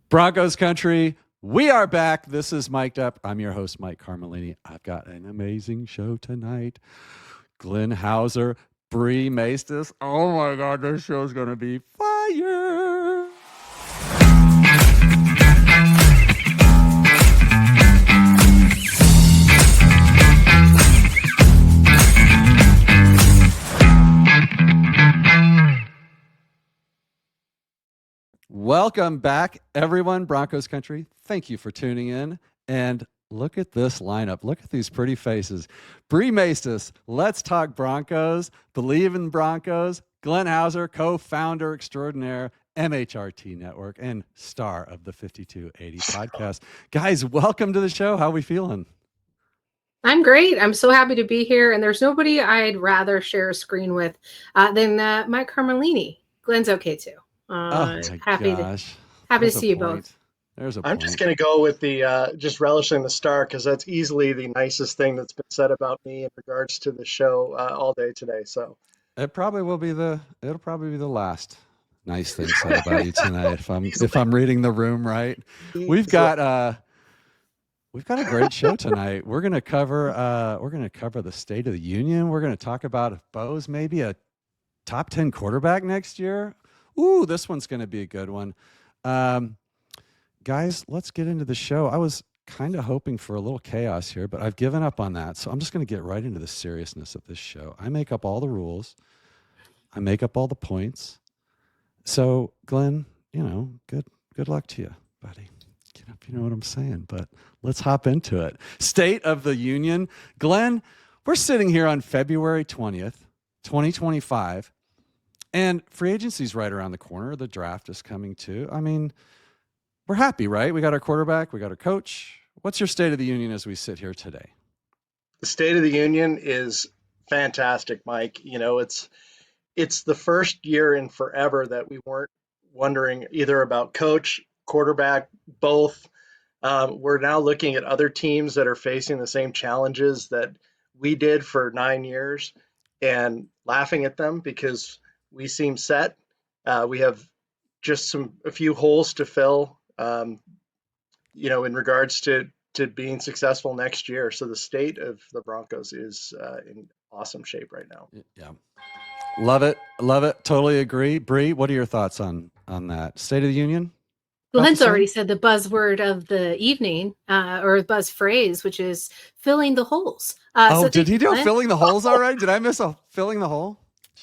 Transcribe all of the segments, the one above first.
Broncos country, we are back. This is Mic'd Up. I'm your host, Mike Carmelini. I've got an amazing show tonight. Glenn Hauser, Bri Maestas. Oh my God, this show's going to be fire. Welcome back, everyone. Broncos country, thank you for tuning in. And look at this lineup. Look at these pretty faces. Bri Maestas, Let's Talk Broncos, Believe in Broncos, Glenn Hauser, co-founder extraordinaire, MHRT Network, and star of the 5280 podcast. Guys, welcome to the show. How are we feeling? I'm great. I'm so happy to be here. And there's nobody I'd rather share a screen with than Mike Carmelini. Glenn's okay too. Happy to see you both. There's a I'm point. just going to go with the just relishing the star because that's easily the nicest thing that's been said about me in regards to the show all day today. So it'll probably be the last nice thing said about you tonight. If I'm reading the room right, we've got a great show tonight. We're gonna cover the State of the Union. We're gonna talk about if Bo's maybe a top 10 quarterback next year. Ooh, this one's gonna be a good one. Guys, let's get into the show. I was kind of hoping for a little chaos here, but I've given up on that. So I'm just going to get right into the seriousness of this show. I make up all the rules. I make up all the points. So Glenn, good luck to you, buddy. If you know what I'm saying, but let's hop into it. State of the Union. Glenn, we're sitting here on February 20th, 2025, and free agency's right around the corner. The draft is coming too. I mean, we're happy, right? We got our quarterback, we got our coach. What's your State of the Union as we sit here today? The State of the Union is fantastic, Mike. It's the first year in forever that we weren't wondering either about coach, quarterback, both. We're now looking at other teams that are facing the same challenges that we did for 9 years and laughing at them because we seem set. We have just a few holes to fill, in regards to being successful next year. So the state of the Broncos is in awesome shape right now. Yeah. Love it. Totally agree. Bri, what are your thoughts on that? State of the Union? Glenn's already said the buzzword of the evening, or buzz phrase, which is filling the holes. Did he do filling the holes already? Did I miss a filling the hole?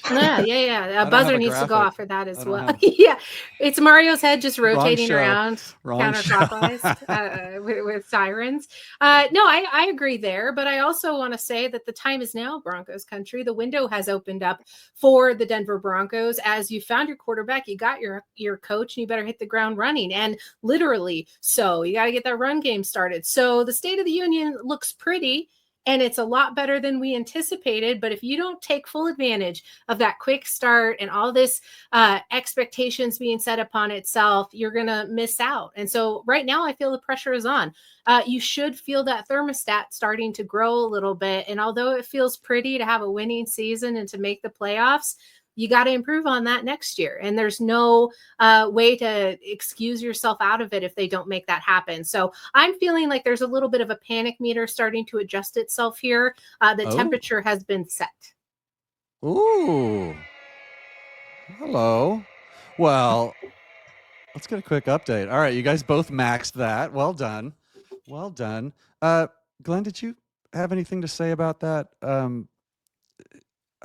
Yeah. A buzzer needs to go off for that as well. Yeah, it's Mario's head just rotating around counterclockwise with sirens. No, I agree there, but I also want to say that the time is now, Broncos country. The window has opened up for the Denver Broncos. As you found your quarterback, you got your coach, and you better hit the ground running. And literally, so you got to get that run game started. So the State of the Union looks pretty. And it's a lot better than we anticipated. But if you don't take full advantage of that quick start and all this expectations being set upon itself, you're going to miss out. And so right now, I feel the pressure is on. You should feel that thermostat starting to grow a little bit. And although it feels pretty to have a winning season and to make the playoffs, you got to improve on that next year. And there's no way to excuse yourself out of it if they don't make that happen. So I'm feeling like there's a little bit of a panic meter starting to adjust itself here. The temperature has been set. Ooh. Hello. Well, let's get a quick update. All right. You guys both maxed that. Well done. Glenn, did you have anything to say about that?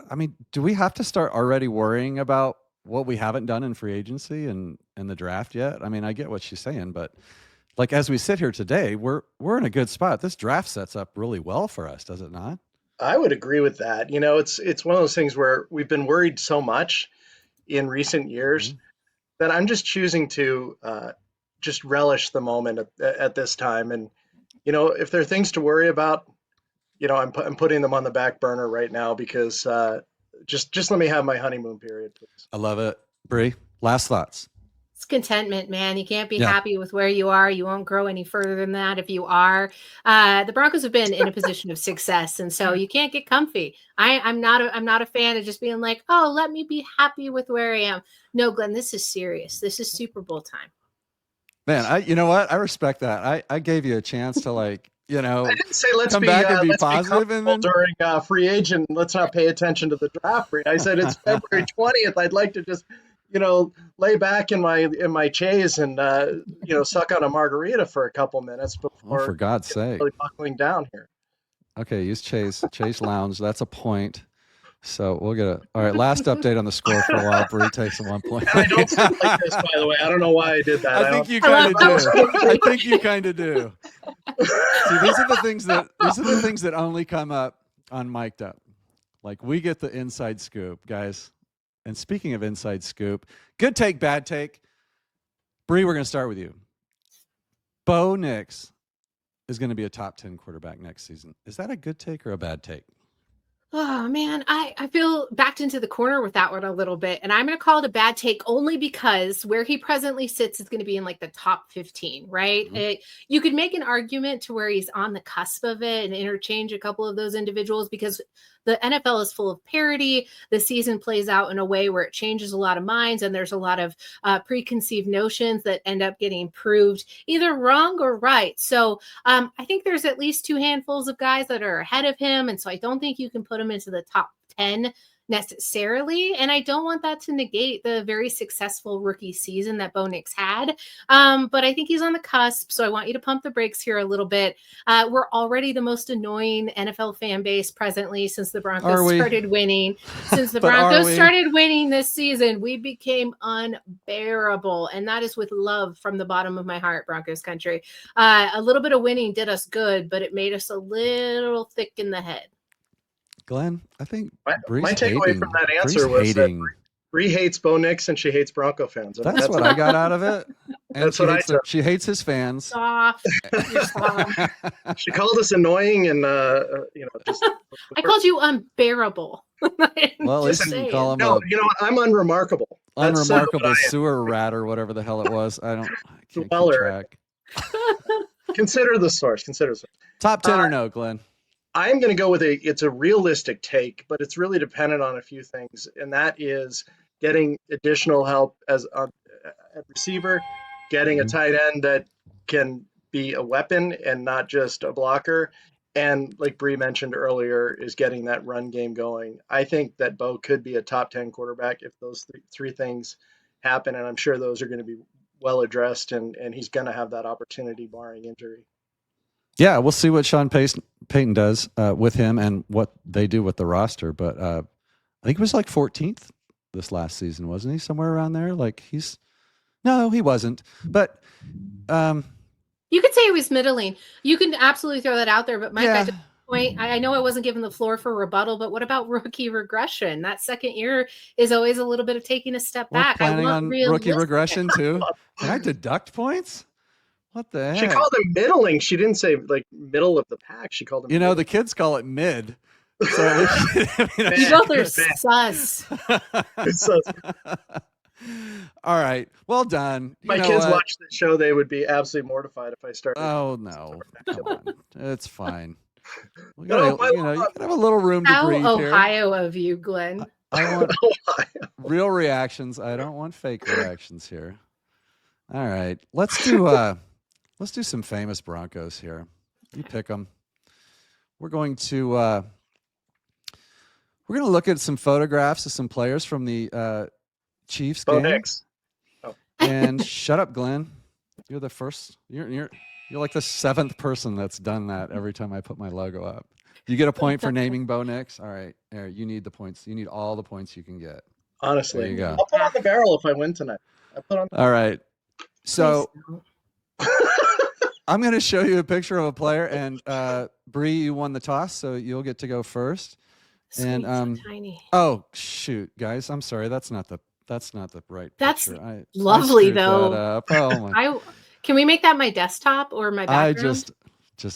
I mean, do we have to start already worrying about what we haven't done in free agency and the draft yet? I mean, I get what she's saying, but like as we sit here today, we're in a good spot. This draft sets up really well for us, does it not? I would agree with that. It's one of those things where we've been worried so much in recent years that I'm just choosing to just relish the moment at this time. And if there are things to worry about, I'm putting them on the back burner right now because just let me have my honeymoon period, please. I love it. Bri, last thoughts. It's contentment, man. You can't be happy with where you are. You won't grow any further than that if you are. The Broncos have been in a position of success, and so you can't get comfy. I'm not a fan of just being like, oh, let me be happy with where I am. No, Glenn, this is serious. This is Super Bowl time. Man, you know what? I respect that. I gave you a chance to I didn't say let's come be back and be let's be positive, and comfortable then during free agent. Let's not pay attention to the draft. I said it's February 20th. I'd like to just lay back in my chaise and suck on a margarita for a couple minutes oh, before for God's sake. really buckling down here. Okay, use Chase Lounge. That's a point. So we'll get all right. Last update on the score for a while. Bri takes 1 point. And I don't sleep like this, by the way. I don't know why I did that. I think you kind of do. I think you kind of do. See, these are the things that only come up on Mic'd Up. Like, we get the inside scoop, guys. And speaking of inside scoop, good take, bad take. Bri, we're going to start with you. Bo Nix is going to be a top 10 quarterback next season. Is that a good take or a bad take? Oh man, I feel backed into the corner with that one a little bit. And I'm going to call it a bad take only because where he presently sits is going to be in like the top 15, right? Mhm. You could make an argument to where he's on the cusp of it and interchange a couple of those individuals because the NFL is full of parity. The season plays out in a way where it changes a lot of minds, and there's a lot of preconceived notions that end up getting proved either wrong or right. So I think there's at least two handfuls of guys that are ahead of him. And so I don't think you can put him into the top 10 necessarily. And I don't want that to negate the very successful rookie season that Bo Nix had. But I think he's on the cusp. So I want you to pump the brakes here a little bit. We're already the most annoying NFL fan base presently since the Broncos started winning. Since the Broncos started winning this season, we became unbearable. And that is with love from the bottom of my heart, Broncos country. A little bit of winning did us good, but it made us a little thick in the head. Glenn, I think my takeaway from that answer was that Bri hates Bo Nix and she hates Bronco fans. That's what I got out of it. And that's what I took. She hates his fans. Soft. You're soft. She called us annoying and just. I called you unbearable. Well, listen, you call him no, I'm unremarkable. Unremarkable sewer rat or whatever the hell it was. I can't keep track. Consider the source. Top 10 or no, Glenn? I'm going to go with it's a realistic take, but it's really dependent on a few things, and that is getting additional help as a receiver, getting a tight end that can be a weapon and not just a blocker, and like Bri mentioned earlier, is getting that run game going. I think that Bo could be a top 10 quarterback if those three things happen, and I'm sure those are going to be well addressed, and he's going to have that opportunity barring injury. Yeah, we'll see what Sean Payton does with him and what they do with the roster. But I think he was like 14th this last season, wasn't he? Somewhere around there. No, he wasn't. But you could say he was middling. You can absolutely throw that out there. But Mike, point, I know I wasn't given the floor for rebuttal, but what about rookie regression? That second year is always a little bit of taking a step back. Planning on rookie regression too. Can I deduct points? What the heck? She called him middling. She didn't say like middle of the pack. She called him. You know, the kids call it mid. So you both are sus. All right. Well done. My kids watch the show. They would be absolutely mortified if I started. Oh, no. Come on. It's fine. You can have a little room to breathe here. How Ohio of you, Glenn. I want real reactions. I don't want fake reactions here. All right. Let's do some famous Broncos here. You pick them. We're going to look at some photographs of some players from the Chiefs game. Nix. Oh. And shut up, Glenn. You're the first. You're like the seventh person that's done that every time I put my logo up. You get a point for naming Bo Nix. All right, you need the points. You need all the points you can get. Honestly, there you go. I'll put on the barrel if I win tonight. All right. So I'm going to show you a picture of a player, and Bri, you won the toss, so you'll get to go first. Sweet, and so tiny. Oh shoot, guys, I'm sorry. That's not the right picture. That's lovely though. Oh my. Can we make that my desktop or my background?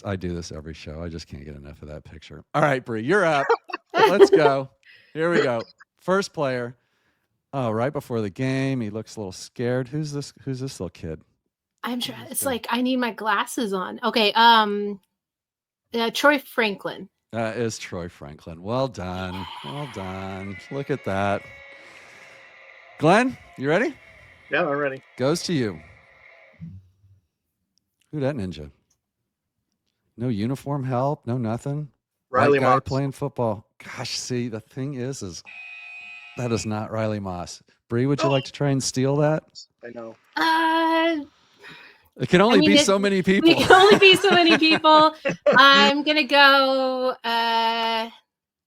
I do this every show. I just can't get enough of that picture. All right, Bri, you're up. Let's go. Here we go. First player. Oh, right before the game, he looks a little scared. Who's this little kid? I'm sure it's like I need my glasses on. Okay, Troy Franklin. That is Troy Franklin. Well done. Well done. Look at that. Glenn, you ready? Yeah, I'm ready. Goes to you. Who that ninja? No uniform help, no nothing. Riley White guy Moss. playing football. Gosh, see, the thing is that is not Riley Moss. Bree, would you like to try and steal that? I know. It can only be so many people. We can only be so many people. I'm gonna go.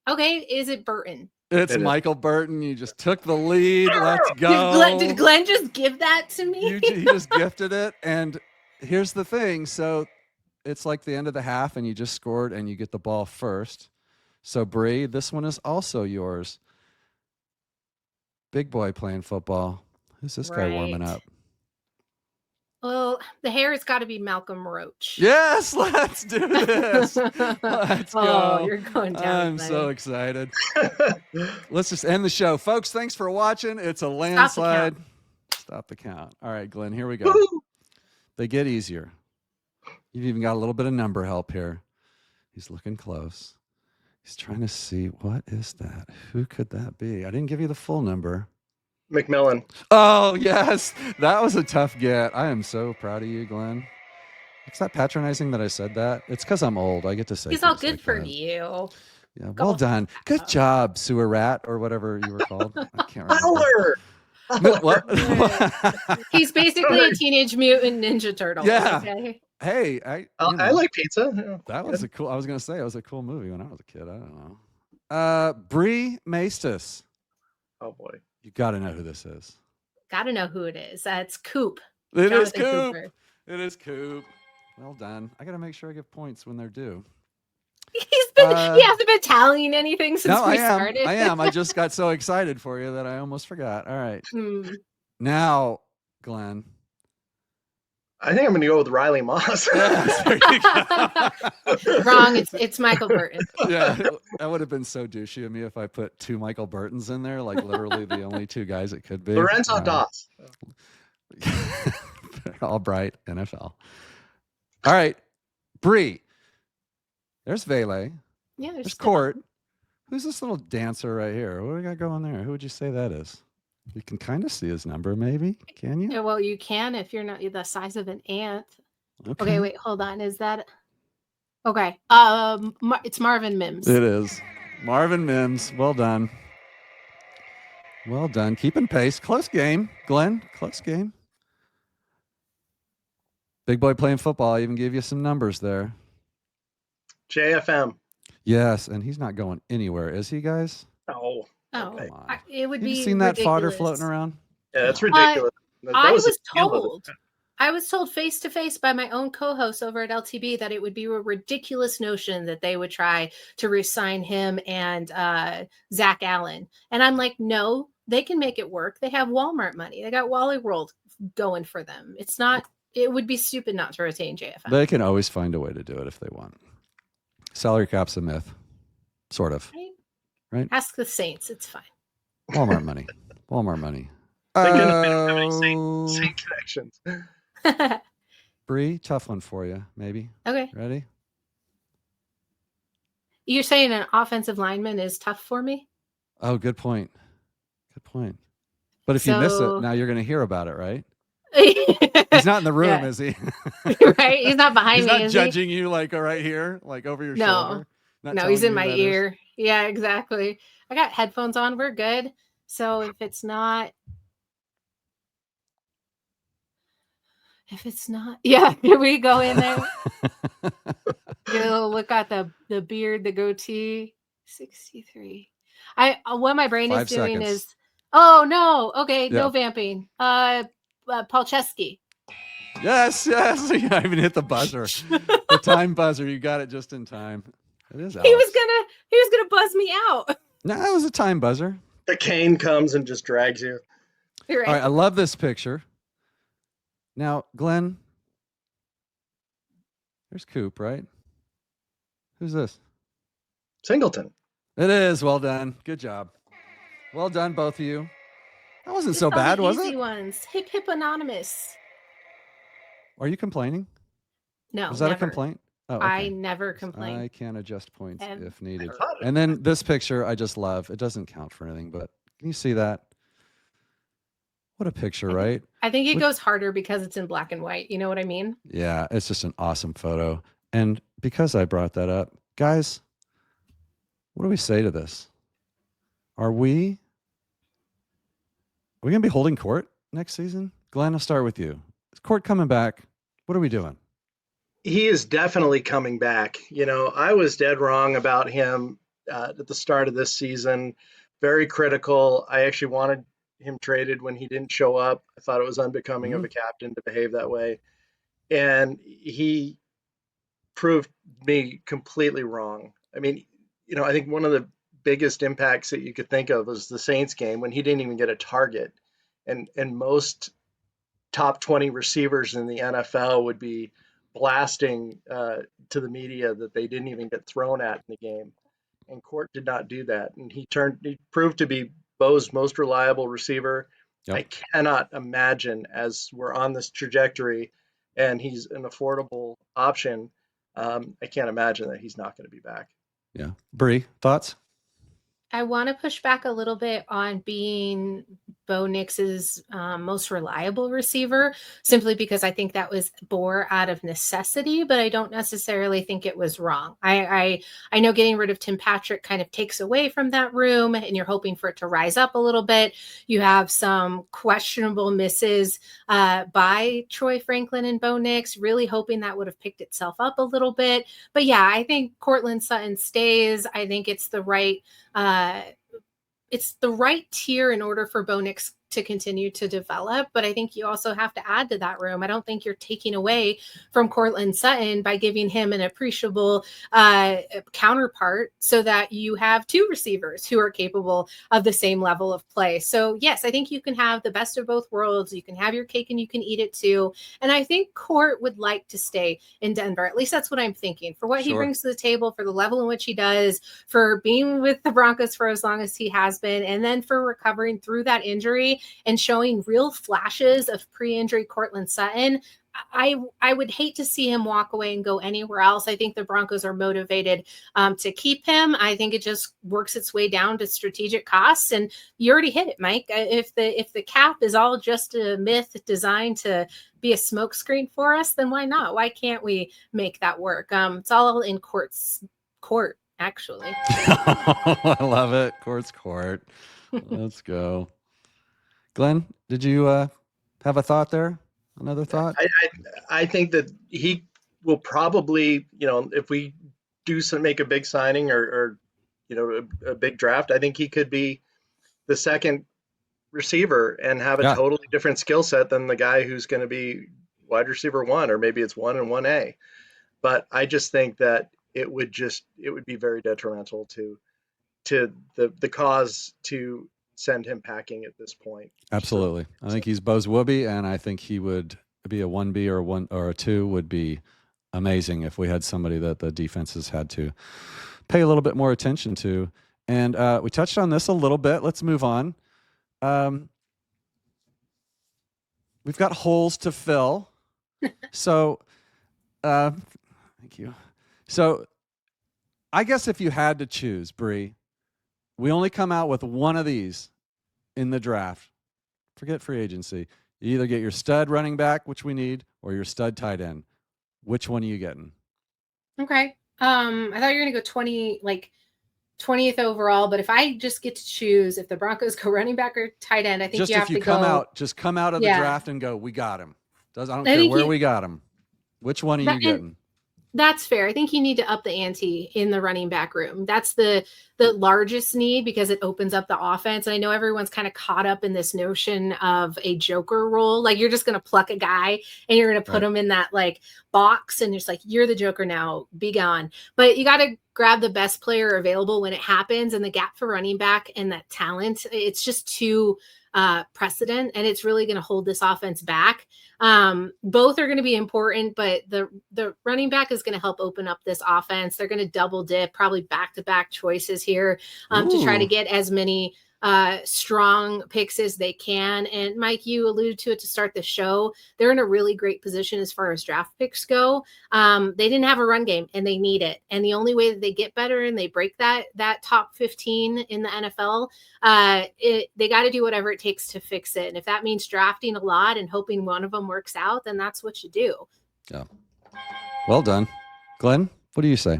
Okay, is it Burton? It's Michael Burton. You just took the lead. Let's go. Did Glenn just give that to me? He just gifted it. And here's the thing. So it's like the end of the half, and you just scored, and you get the ball first. So Bree, this one is also yours. Big boy playing football. Who's this guy warming up? Well, the hair has got to be Malcolm Roach. Yes, let's do this. Let's go. Oh, you're going down. I'm so excited. Let's just end the show. Folks, thanks for watching. It's a landslide. Stop the count. All right, Glenn, here we go. Woo-hoo. They get easier. You've even got a little bit of number help here. He's looking close. He's trying to see, what is that? Who could that be? I didn't give you the full number. McMillan. Oh, yes. That was a tough get. I am so proud of you, Glenn. It's not patronizing that I said that. It's because I'm old. I get to say it's all good like for that. you. Yeah, well done. Good job, sewer rat, or whatever you were called. I can't remember. Hauser. What? He's basically a Teenage Mutant Ninja Turtle. Yeah. Okay? Hey, I like pizza. Yeah, that was cool. I was going to say it was a cool movie when I was a kid. I don't know. Bri Maestas. Oh, boy. You got to know who this is. Got to know who it is. That's Coop. It is Coop. It is Coop. Well done. I got to make sure I give points when they're due. He hasn't been tallying anything since we started. I am. I just got so excited for you that I almost forgot. All right. Now, Glenn. I think I'm going to go with Riley Moss. Wrong. It's Michael Burton. Yeah, that would have been so douchey of me if I put two Michael Burtons in there, like literally the only two guys it could be. Lorenzo Doss. All bright NFL. All right, Bree. There's Vele. Yeah, there's Court. Who's this little dancer right here? What do we got going there? Who would you say that is? You can kind of see his number, maybe. Can you? Yeah, well, you can if you're not the size of an ant. Okay, wait, hold on. Is that okay? It's Marvin Mims. It is Marvin Mims. Well done. Well done. Keeping pace. Close game, Glenn. Close game. Big boy playing football. I even gave you some numbers there. JFM. Yes, and he's not going anywhere, is he, guys? No. Oh, it would be. You seen that fodder floating around? Yeah, that's ridiculous. I was told face to face by my own co-host over at LTB that it would be a ridiculous notion that they would try to re-sign him and Zach Allen. And I'm like, no, they can make it work. They have Walmart money. They got Wally World going for them. It's not. It would be stupid not to retain JFM. They can always find a way to do it if they want. Salary cap's a myth, sort of. Right? Ask the Saints. It's fine. Walmart money. Walmart money. Saint connections. Bree, tough one for you, maybe. Okay. Ready? You're saying an offensive lineman is tough for me? Oh, good point. Good point. But if you miss it, now you're going to hear about it, right? He's not in the room, is he? Right? He's not behind he's me. He's not judging you like right here, like over your shoulder. No, he's in my ear. Yeah, exactly. I got headphones on. We're good. So if it's not, yeah, here we go in there. You'll look at the beard, the goatee. 63. What my brain is doing is, oh no, okay, no vamping. Paul Chesky. Yes. You even hit the buzzer, the time buzzer. You got it just in time. It is. Alex. He was gonna buzz me out. No, it was a time buzzer. The cane comes and just drags you. You're right. All right, I love this picture. Now, Glenn, there's Coop, right? Who's this? Singleton. It is. Well done. Good job. Well done, both of you. That wasn't so bad, was it? Easy ones. Hip hip anonymous. Are you complaining? No. Was that a complaint? Oh, okay. I never complain. I can adjust points if needed. And then this picture I just love. It doesn't count for anything, but can you see that? What a picture, right? I think it Which, goes harder because it's in black and white. You know what I mean? yeah, it's just an awesome photo. And because I brought that up, guys, what do we say to this? Are we going to be holding court next season? Glenn, I'll start with you. Is court coming back? What are we doing? He is definitely coming back. I was dead wrong about him at the start of this season. Very critical. I actually wanted him traded when he didn't show up. I thought it was unbecoming of Mm, a captain to behave that way. And he proved me completely wrong. I mean, I think one of the biggest impacts that you could think of was the Saints game when he didn't even get a target. And most top 20 receivers in the NFL would be blasting to the media that they didn't even get thrown at in the game. And Court did not do that. And he proved to be Bo's most reliable receiver. yep. I cannot imagine, as we're on this trajectory and he's an affordable option, I can't imagine that he's not going to be back. Yeah. Bri, thoughts? I want to push back a little bit on being Bo Nix's most reliable receiver, simply because I think that was bore out of necessity, but I don't necessarily think it was wrong. I know getting rid of Tim Patrick kind of takes away from that room, and you're hoping for it to rise up a little bit. You have some questionable misses by Troy Franklin and Bo Nix, really hoping that would have picked itself up a little bit. But yeah, I think Cortland Sutton stays. I think it's the right tier in order for Bo Nix to continue to develop. But I think you also have to add to that room. I don't think you're taking away from Cortland Sutton by giving him an appreciable counterpart so that you have two receivers who are capable of the same level of play. So yes, I think you can have the best of both worlds. You can have your cake and you can eat it too. And I think Court would like to stay in Denver. At least that's what I'm thinking, for what he brings to the table, for the level in which he does, for being with the Broncos for as long as he has been, and then for recovering through that injury and showing real flashes of pre-injury Cortland Sutton. I would hate to see him walk away and go anywhere else. I think the Broncos are motivated to keep him. I think it just works its way down to strategic costs. And you already hit it, Mike. If the cap is all just a myth designed to be a smokescreen for us, then why not? Why can't we make that work? It's all in court, actually. I love it. Court's court. Let's go. Glenn, did you have a thought there? Another thought? I think that he will probably, if we make a big signing or a big draft, I think he could be the second receiver and have a Yeah. totally different skill set than the guy who's going to be wide receiver one, or maybe it's 1 and 1A. But I just think that it would be very detrimental to the cause to send him packing at this point. Absolutely. So, I think he's Bo's Whoopie, and I think he would be a 1B or a 2 would be amazing if we had somebody that the defenses had to pay a little bit more attention to. And we touched on this a little bit. Let's move on. We've got holes to fill. So, thank you. So, I guess if you had to choose, Bri, we only come out with one of these in the draft. Forget free agency. You either get your stud running back, which we need, or your stud tight end. Which one are you getting? Okay. I thought you were gonna go 20th overall, but if I just get to choose, if the Broncos go running back or tight end, I think just you have to go. Just come out of the draft and go, we got him. I don't care where we got him. Which one are you getting? That's fair. I think you need to up the ante in the running back room. That's the largest need because it opens up the offense. And I know everyone's kind of caught up in this notion of a joker role. Like you're just going to pluck a guy and you're going to put him in that like box and it's like, you're the joker now, be gone. But you got to grab the best player available when it happens. And the gap for running back and that talent, it's just too precedent, and it's really going to hold this offense back. Both are going to be important, but the running back is going to help open up this offense. They're going to double dip, probably back-to-back choices here to try to get as many strong picks as they can. And Mike, you alluded to it to start the show. They're in a really great position as far as draft picks go. They didn't have a run game and they need it. And the only way that they get better and they break that top 15 in the NFL, they got to do whatever it takes to fix it. And if that means drafting a lot and hoping one of them works out, then that's what you do. Yeah. Well done. Glenn, what do you say?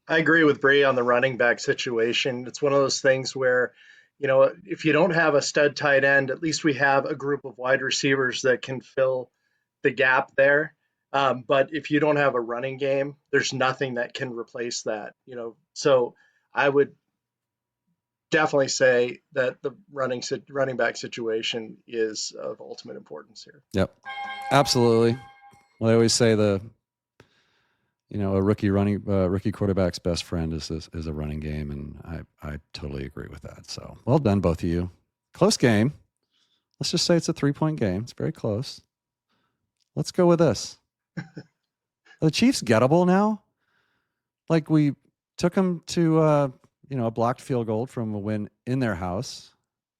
I agree with Bri on the running back situation. It's one of those things where, if you don't have a stud tight end, at least we have a group of wide receivers that can fill the gap there. But if you don't have a running game, there's nothing that can replace that. So I would definitely say that the running back situation is of ultimate importance here. Yep, absolutely. Well, I always say a rookie quarterback's best friend is a running game, and I totally agree with that. So well done, both of you. Close game. Let's just say it's a 3-point game. It's very close. Let's go with this. Are the Chiefs gettable now? Like, we took them to a blocked field goal from a win in their house.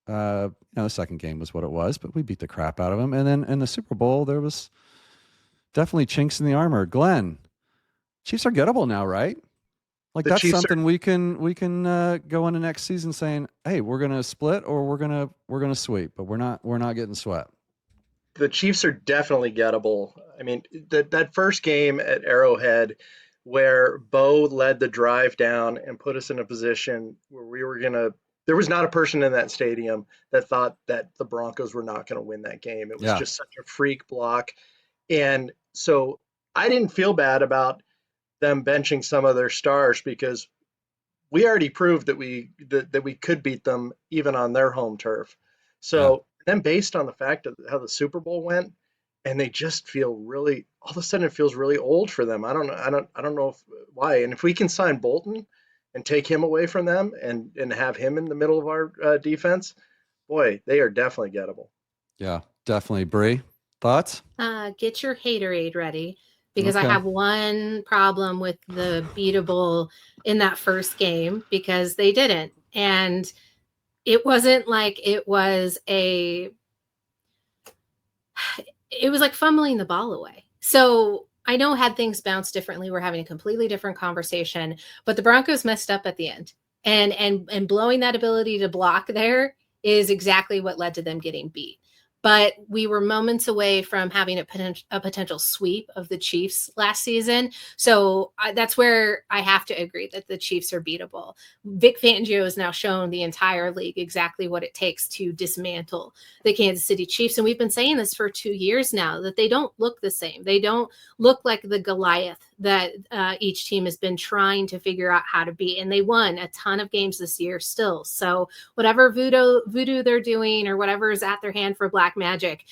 The second game was what it was, but we beat the crap out of them. And then in the Super Bowl, there was definitely chinks in the armor. Glenn, Chiefs are gettable now, right? Like, that's something we can go into next season saying, hey, we're gonna split or we're gonna sweep, but we're not getting swept. The Chiefs are definitely gettable. I mean, that first game at Arrowhead, where Bo led the drive down and put us in a position where there was not a person in that stadium that thought that the Broncos were not going to win that game. It was just such a freak block. And so I didn't feel bad about them benching some of their stars because we already proved that we could beat them even on their home turf. So then, based on the fact of how the Super Bowl went, and they just feel really, all of a sudden it feels really old for them. I don't know why. And if we can sign Bolton and take him away from them and have him in the middle of our defense, boy, they are definitely gettable. Yeah, definitely. Bri, thoughts? Get your haterade ready, because I have one problem with the beatable in that first game, because they didn't. And it wasn't like it was like fumbling the ball away. So I know, had things bounced differently, we're having a completely different conversation, but the Broncos messed up at the end, and blowing that ability to block there is exactly what led to them getting beat. But we were moments away from having a potential sweep of the Chiefs last season. So that's where I have to agree that the Chiefs are beatable. Vic Fangio has now shown the entire league exactly what it takes to dismantle the Kansas City Chiefs. And we've been saying this for 2 years now, that they don't look the same. They don't look like the Goliath that each team has been trying to figure out how to be. And they won a ton of games this year still. So whatever voodoo they're doing, or whatever is at their hand for black magic,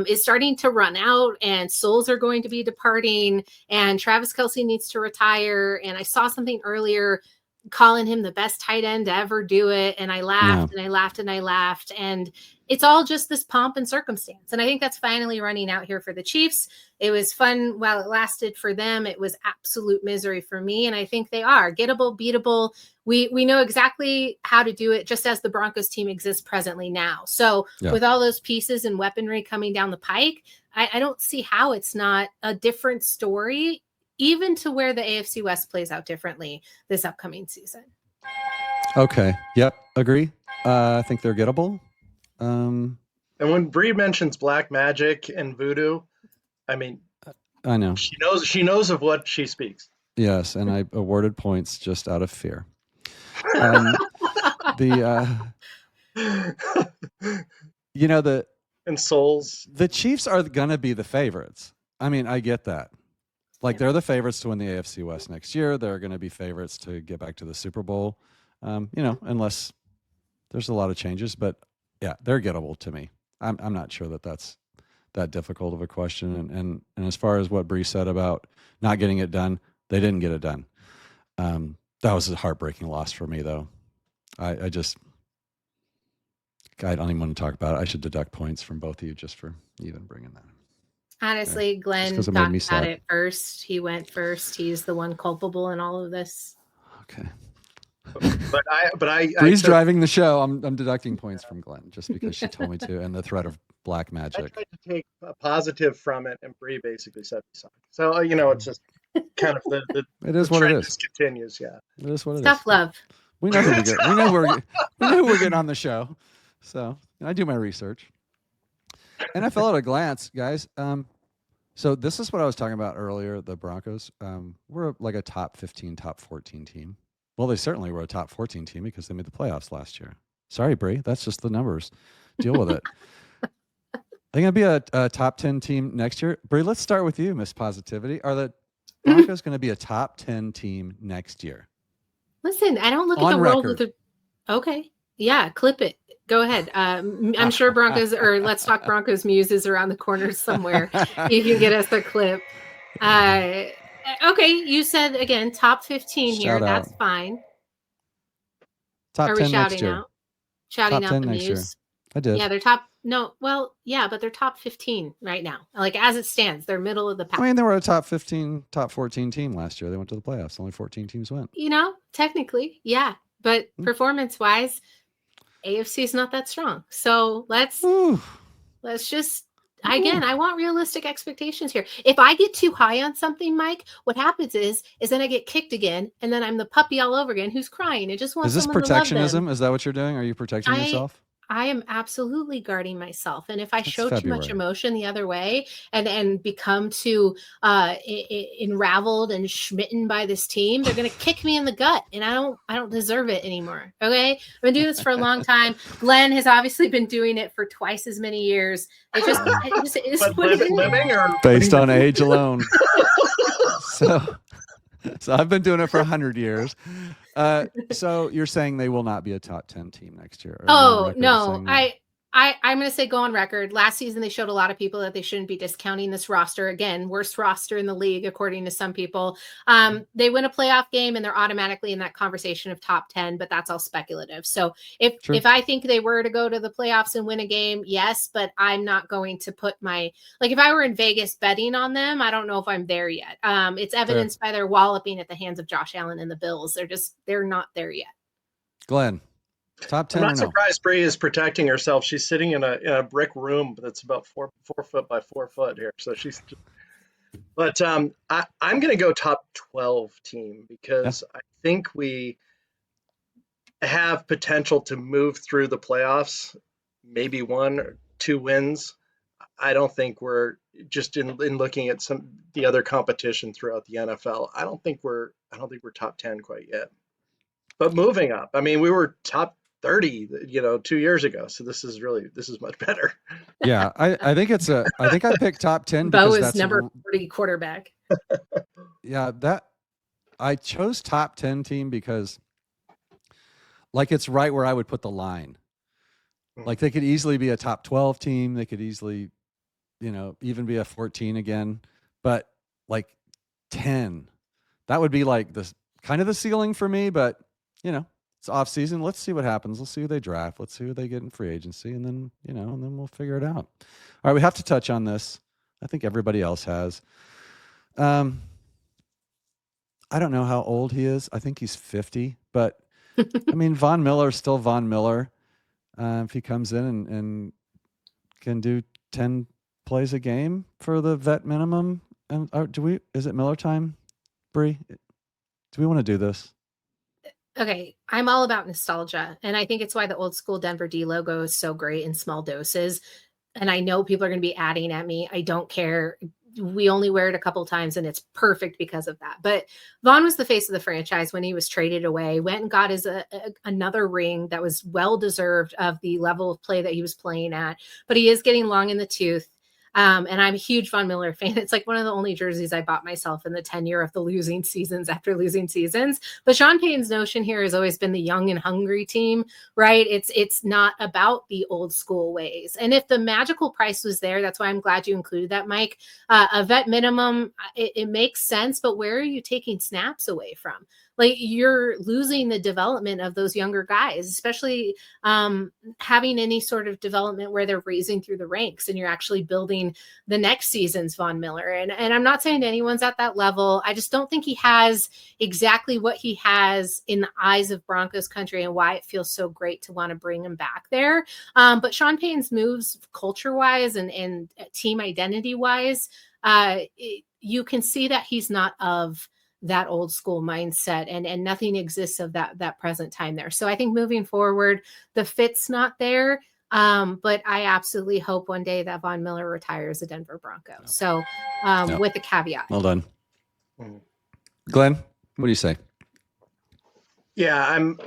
is starting to run out, and souls are going to be departing, and Travis Kelce needs to retire. And I saw something earlier calling him the best tight end to ever do it. And I laughed and I laughed and I laughed. And it's all just this pomp and circumstance. And I think that's finally running out here for the Chiefs. It was fun while it lasted for them. It was absolute misery for me. And I think they are gettable, beatable. We know exactly how to do it, just as the Broncos team exists presently now. So with all those pieces and weaponry coming down the pike, I don't see how it's not a different story, even to where the AFC West plays out differently this upcoming season. Okay. Yep. Agree. I think they're gettable. And when Bri mentions black magic and voodoo, I mean, I know she knows of what she speaks. Yes, and I awarded points just out of fear. And souls. The Chiefs are gonna be the favorites. I mean, I get that. Like, they're the favorites to win the AFC West next year. They're going to be favorites to get back to the Super Bowl, unless there's a lot of changes. But yeah, they're gettable to me. I'm not sure that that's that difficult of a question. And as far as what Bri said about not getting it done, they didn't get it done. That was a heartbreaking loss for me, though. I don't even want to talk about it. I should deduct points from both of you just for even bringing that. Honestly, Glenn talked about it first. He went first. He's the one culpable in all of this. Okay. I Bree's took, driving the show. I'm deducting points from Glenn just because she told me to, and the threat of black I magic. tried to take a positive from it, and Bree basically said something. So it's just kind of the It is the what it trend is. just continues. Yeah. It is what it It's is. tough love. We know who we get. We know who we're getting on the show. So I do my research. NFL at a glance, guys. So this is what I was talking about earlier. The Broncos. We're like a top 15, top 14 team. Well, they certainly were a top 14 team because they made the playoffs last year. Sorry, Bree. That's just the numbers. Deal with it. They're going to be a top 10 team next year. Bree, let's start with you, Miss Positivity. Are the Broncos going to be a top 10 team next year? Listen, I don't look at On the world record. with a. Okay, yeah, clip it. Go ahead. I'm sure Broncos or Let's Talk Broncos Muse is around the corner somewhere. You can get us a clip. Okay, you said again top 15 here. Shout out. That's fine. Top Are we 10 next shouting year. out? Shouting Top out 10 the next year. Muse? I did. Yeah, they're top. No, well, yeah, but they're top 15 right now. Like as it stands, they're middle of the pack. I mean, they were a top 15, top 14 team last year. They went to the playoffs. Only 14 teams went. Technically, yeah. But performance-wise, AFC is not that strong. So let's just again, I want realistic expectations here. If I get too high on something, Mike, what happens is then I get kicked again, and then I'm the puppy all over again who's crying and just wants Is this someone to love them. protectionism? Is that what you're doing? Are you protecting yourself? I am absolutely guarding myself, and if I show too much February. emotion the other way and become too enraveled and smitten by this team, they're going to kick me in the gut, and I don't deserve it anymore. Okay, I've been doing this for a long time. Glenn has obviously been doing it for twice as many years. It is But what it is. living or Based on age alone. So I've been doing it for 100 years. So you're saying they will not be a top 10 team next year? Oh no, I'm going to say go on record. Last season, they showed a lot of people that they shouldn't be discounting this roster. Again, worst roster in the league, according to some people. They win a playoff game and they're automatically in that conversation of top 10, but that's all speculative. So if I think they were to go to the playoffs and win a game, yes, but I'm not going to put if I were in Vegas betting on them, I don't know if I'm there yet. It's evidenced by their walloping at the hands of Josh Allen and the Bills. They're not there yet. Glenn. Top 10 I'm not surprised Bree is protecting herself. She's sitting in a brick room that's about 4 foot by 4 foot here. So but I'm going to go top 12 team because I think we have potential to move through the playoffs, maybe 1 or 2 wins. I don't think we're just in looking at the other competition throughout the NFL. I don't think we're top 10 quite yet, but moving up. I mean, we were top 30, 2 years ago. So this is much better. Yeah, I think I picked top 10 Bo because is that's number 40 quarterback. Yeah, I chose top 10 team because it's right where I would put the line. Like they could easily be a top 12 team. They could easily, even be a 14 again, but 10, that would be the kind of the ceiling for me, but it's off season. Let's see what happens. Let's see who they draft. Let's see who they get in free agency. And then, and then we'll figure it out. All right. We have to touch on this. I think everybody else has. I don't know how old he is. I think he's 50, but I mean, Von Miller is still Von Miller. If he comes in and can do 10 plays a game for the vet minimum. And is it Miller time, Bree? Do we want to do this? Okay, I'm all about nostalgia, and I think it's why the old school Denver D logo is so great in small doses. And I know people are going to be adding at me. I don't care. We only wear it a couple times, and it's perfect because of that. But Vaughn was the face of the franchise when he was traded away, went and got his another ring that was well-deserved of the level of play that he was playing at. But he is getting long in the tooth. And I'm a huge Von Miller fan. It's like one of the only jerseys I bought myself in the tenure of the losing seasons after losing seasons. But Sean Payton's notion here has always been the young and hungry team, right? It's not about the old school ways. And if the magical price was there, that's why I'm glad you included that, Mike. A vet minimum, it makes sense, but where are you taking snaps away from? like you're losing the development of those younger guys, especially having any sort of development where they're raising through the ranks and you're actually building the next season's Von Miller. And I'm not saying anyone's at that level. I just don't think he has exactly what he has in the eyes of Broncos country and why it feels so great to want to bring him back there. But Sean Payton's moves culture wise and team identity wise, you can see that he's not of that old school mindset and nothing exists of that present time there. So I think moving forward, the fit's not there. But I absolutely hope one day that Von Miller retires a Denver Bronco. So with a caveat. Well done. Glenn, what do you say? Yeah, I'm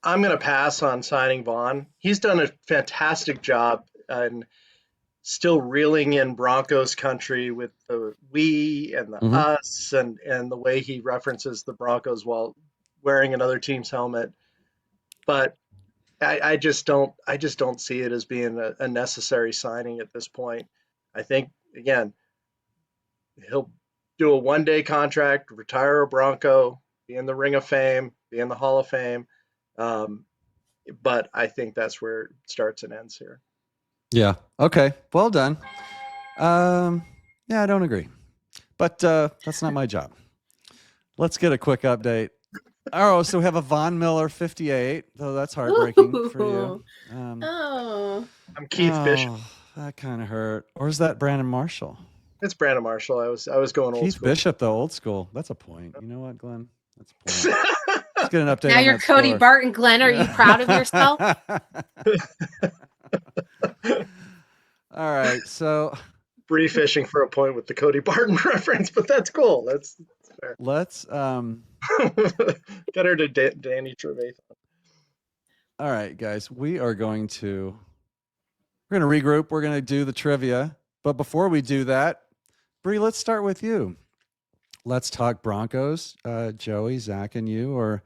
going to pass on signing Vaughn. He's done a fantastic job and still reeling in Broncos country with the we and the us and the way he references the Broncos while wearing another team's helmet. But I just don't see it as being a necessary signing at this point. I think, again, he'll do a one-day contract, retire a Bronco, be in the Ring of Fame, be in the Hall of Fame. But I think that's where it starts and ends here. Yeah. Okay. Well done. Yeah, I don't agree, but that's not my job. Let's get a quick update. Oh, so we have a Von Miller 58. Though that's heartbreaking for you. I'm Keith Bishop. That kind of hurt. Or is that Brandon Marshall? It's Brandon Marshall. I was going old Keith school. Bishop, though, old school. That's a point. You know what, Glenn? That's a point. Let's get an update. Now on you're that Cody score. Barton. Glenn, are you proud of yourself? All right, so Bri fishing for a point with the Cody Barton reference, but that's cool. That's fair. Let's get her to Danny Trevathan. All right, guys, we're going to regroup. We're going to do the trivia, but before we do that, Bri, let's start with you. Let's talk Broncos. Joey, Zach, and you, or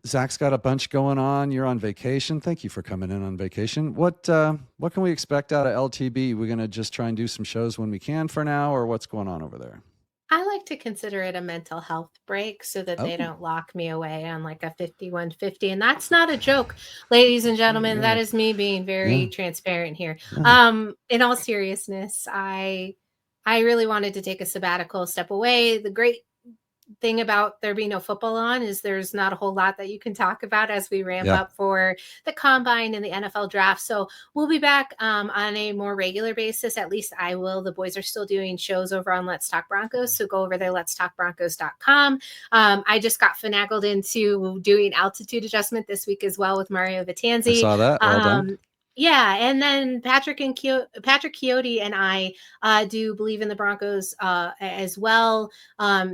Zach's got a bunch going on. You're on vacation. Thank you for coming in on vacation. What can we expect out of LTB? We're going to just try and do some shows when we can for now, or what's going on over there? I like to consider it a mental health break so that they don't lock me away on like a 5150. And that's not a joke, ladies and gentlemen. Yeah. That is me being very transparent here. Yeah. In all seriousness, I really wanted to take a sabbatical, step away. The great thing about there being no football on is there's not a whole lot that you can talk about as we ramp up for the combine and the NFL draft. So we'll be back on a more regular basis. At least I will. The boys are still doing shows over on Let's Talk Broncos. So go over there, letstalkbroncos.com. I just got finagled into doing altitude adjustment this week as well with Mario Vitanzi. I saw that. Well done. Yeah, and then Patrick Chiotti and I do believe in the Broncos as well.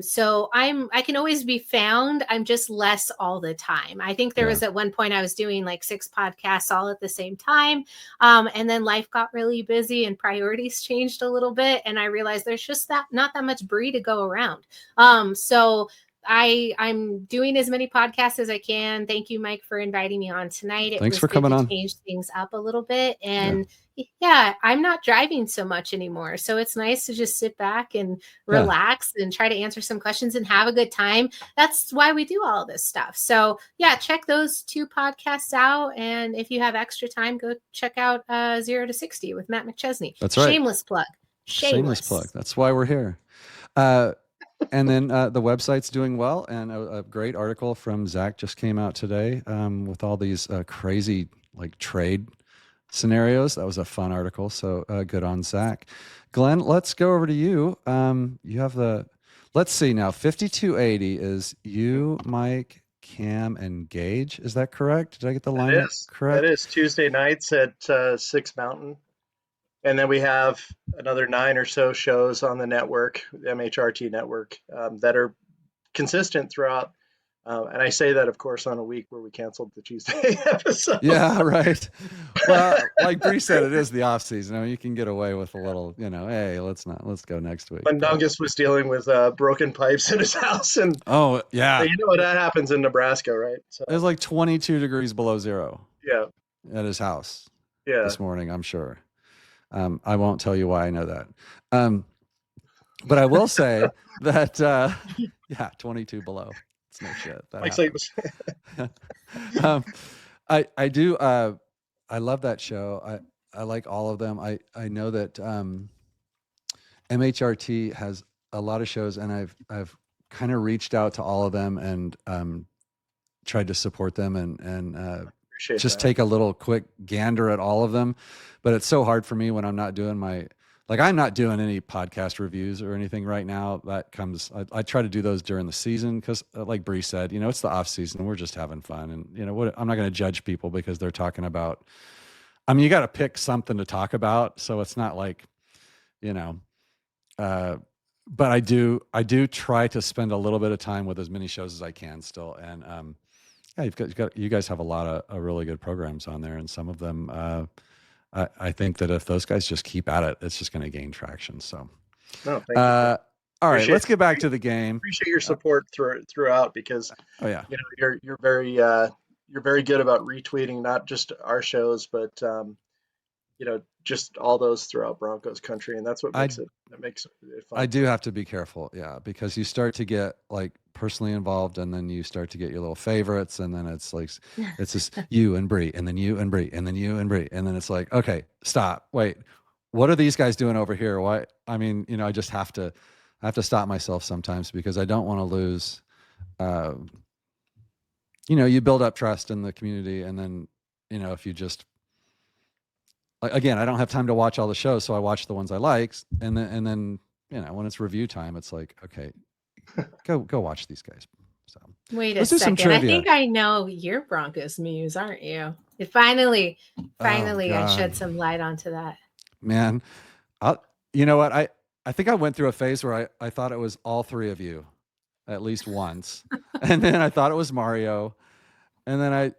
So I can always be found. I'm just less all the time. I think there was at one point I was doing like 6 podcasts all at the same time, and then life got really busy and priorities changed a little bit, and I realized there's just not that much Bri to go around. So I'm doing as many podcasts as I can. Thank you, Mike, for inviting me on tonight. Thanks for coming on. Change things up a little bit. And I'm not driving so much anymore. So it's nice to just sit back and relax and try to answer some questions and have a good time. That's why we do all this stuff. So check those 2 podcasts out. And if you have extra time, go check out 0 to 60 with Matt McChesney. That's right. Shameless plug. Shameless plug. That's why we're here. And then the website's doing well, and a great article from Zach just came out today with all these crazy like trade scenarios. That was a fun article, so good on Zach. Glenn, let's go over to you. You have let's see now, 5280 is you, Mike, Cam, and Gage. Is that correct? Did I get the line correct? That is Tuesday nights at 6 Mountain. And then we have another 9 or so shows on the network, the MHRT network, that are consistent throughout. And I say that, of course, on a week where we canceled the Tuesday episode. Yeah, right. Well, like Bri said, it is the off season. I mean, you can get away with a little, hey, let's go next week. Mundungus was dealing with broken pipes in his house, and you know that happens in Nebraska, right? So it was like 22 degrees below zero. Yeah, at his house. Yeah, this morning, I'm sure. I won't tell you why I know that. But I will say that, yeah, 22 below. It's no shit. That Mike's like, happens. I do. I love that show. I like all of them. I know that MHRT has a lot of shows, and I've kind of reached out to all of them and tried to support them and appreciate just that. take a little quick gander at all of them. But it's so hard for me when I'm not doing I'm not doing any podcast reviews or anything right now. That comes, I try to do those during the season because, like Bri said, it's the off season. We're just having fun, and I'm not going to judge people because they're talking about. I mean, you got to pick something to talk about, so it's not like, but I do try to spend a little bit of time with as many shows as I can still, and yeah, you guys have a lot of really good programs on there, and some of them. I think that if those guys just keep at it, it's just going to gain traction. So, No, thank you. All right, let's get back to the game. Appreciate your support throughout because oh yeah, you're very good about retweeting not just our shows but just all those throughout Broncos country, and that's what makes it fun. I do have to be careful, yeah, because you start to get like personally involved, and then you start to get your little favorites, and then it's like it's just you and Bri, and then you and Bri, and then you and Bri, and then it's like, okay, stop, wait, what are these guys doing over here? Why? I mean, I just have to stop myself sometimes because I don't want to lose. You build up trust in the community, and then if you just again, I don't have time to watch all the shows, so I watch the ones I like, and then when it's review time, it's like, okay, go watch these guys. So wait a second. I think I know your Broncos muse, aren't you? It finally, I shed some light onto that. Man, you know what? I think I went through a phase where I thought it was all three of you, at least once, and then I thought it was Mario, and then I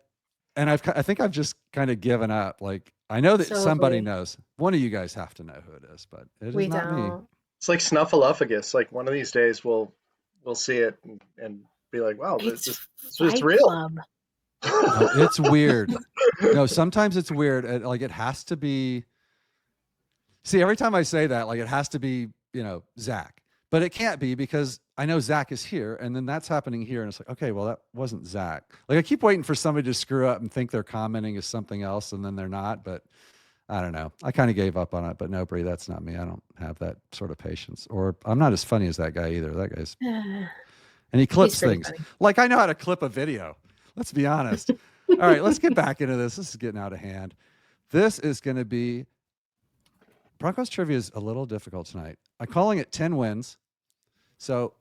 think I've just kind of given up. Like, I know that somebody knows. One of you guys have to know who it is, but it is not me. It's like Snuffleupagus. Like one of these days we'll see it and be like, wow, it's real. No, it's weird. No, sometimes it's weird. Like it has to be. See, every time I say that, like it has to be, Zach, but it can't be because I know Zach is here, and then that's happening here, and it's like, okay, well, that wasn't Zach. Like I keep waiting for somebody to screw up and think they're commenting is something else, and then they're not. But I don't know. I kind of gave up on it. But no, Bri, that's not me. I don't have that sort of patience, or I'm not as funny as that guy either. That guy's and he clips things. Funny. Like I know how to clip a video. Let's be honest. All right, let's get back into this. This is getting out of hand. This is going to be Broncos trivia is a little difficult tonight. I'm calling it 10 wins. So